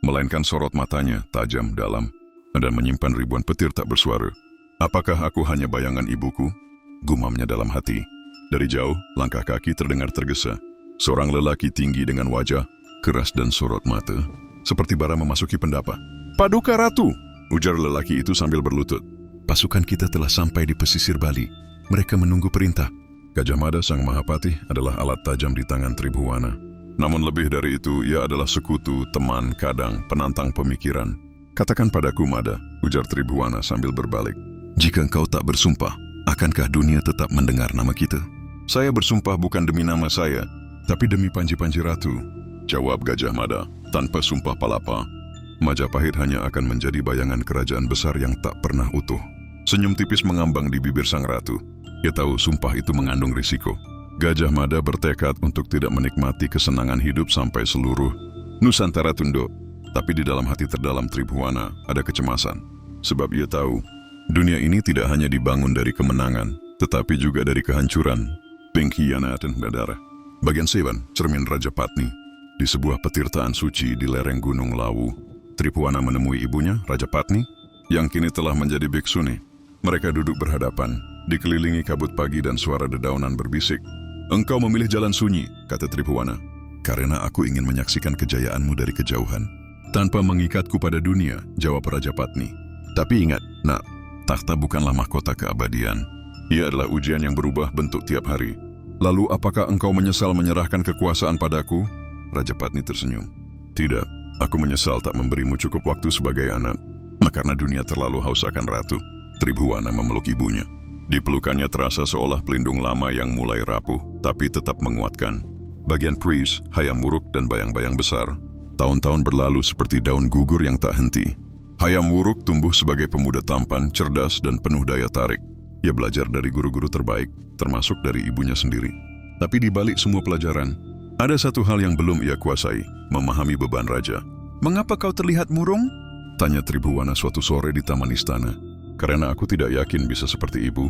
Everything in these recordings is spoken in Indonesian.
melainkan sorot matanya tajam dalam dan menyimpan ribuan petir tak bersuara. Apakah aku hanya bayangan ibuku? Gumamnya dalam hati. Dari jauh, langkah kaki terdengar tergesa. Seorang lelaki tinggi dengan wajah keras dan sorot mata, seperti bara memasuki pendapa. Paduka Ratu, ujar lelaki itu sambil berlutut. Pasukan kita telah sampai di pesisir Bali. Mereka menunggu perintah. Gajah Mada Sang Mahapati adalah alat tajam di tangan Tribhuwana. Namun lebih dari itu, ia adalah sekutu, teman, kadang, penantang pemikiran. Katakan padaku, Mada, ujar Tribhuwana sambil berbalik. Jika engkau tak bersumpah, akankah dunia tetap mendengar nama kita? Saya bersumpah bukan demi nama saya, tapi demi Panji-Panji Ratu, jawab Gajah Mada, tanpa sumpah palapa. Majapahit hanya akan menjadi bayangan kerajaan besar yang tak pernah utuh. Senyum tipis mengambang di bibir sang ratu. Ia tahu sumpah itu mengandung risiko. Gajah Mada bertekad untuk tidak menikmati kesenangan hidup sampai seluruh Nusantara tunduk. Tapi di dalam hati terdalam Tribhuwana ada kecemasan. Sebab ia tahu, dunia ini tidak hanya dibangun dari kemenangan, tetapi juga dari kehancuran, pengkhianatan dan darah. Bagian 7, cermin Raja Patni. Di sebuah petirtaan suci di lereng Gunung Lawu, Tribhuwana menemui ibunya, Raja Patni, yang kini telah menjadi biksuni. Mereka duduk berhadapan, dikelilingi kabut pagi dan suara dedaunan berbisik. Engkau memilih jalan sunyi, kata Tribhuwana, karena aku ingin menyaksikan kejayaanmu dari kejauhan. Tanpa mengikatku pada dunia, jawab Raja Patni. Tapi ingat, nak, takhta bukanlah mahkota keabadian. Ia adalah ujian yang berubah bentuk tiap hari. Lalu apakah engkau menyesal menyerahkan kekuasaan padaku? Raja Patni tersenyum. Tidak, aku menyesal tak memberimu cukup waktu sebagai anak. Karena dunia terlalu haus akan ratu. Tribhuwana memeluk ibunya. Di pelukannya terasa seolah pelindung lama yang mulai rapuh, tapi tetap menguatkan. Bagian Pris, Hayam Wuruk dan bayang-bayang besar. Tahun-tahun berlalu seperti daun gugur yang tak henti. Hayam Wuruk tumbuh sebagai pemuda tampan, cerdas, dan penuh daya tarik. Ia belajar dari guru-guru terbaik, termasuk dari ibunya sendiri. Tapi di balik semua pelajaran, ada satu hal yang belum ia kuasai, memahami beban raja. Mengapa kau terlihat murung? Tanya Tribhuwana suatu sore di taman istana. Karena aku tidak yakin bisa seperti ibu,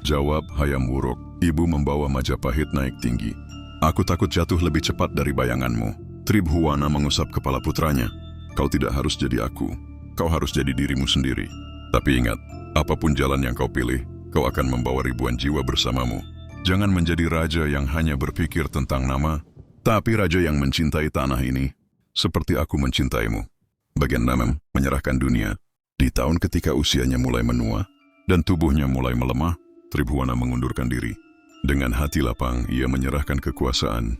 jawab Hayam Wuruk. Ibu membawa Majapahit naik tinggi. Aku takut jatuh lebih cepat dari bayanganmu. Tribhuwana mengusap kepala putranya. Kau tidak harus jadi aku. Kau harus jadi dirimu sendiri. Tapi ingat, apapun jalan yang kau pilih, kau akan membawa ribuan jiwa bersamamu. Jangan menjadi raja yang hanya berpikir tentang nama, tapi raja yang mencintai tanah ini, seperti aku mencintaimu. Bagian 6, menyerahkan dunia. Di tahun ketika usianya mulai menua dan tubuhnya mulai melemah, Tribhuwana mengundurkan diri. Dengan hati lapang, ia menyerahkan kekuasaan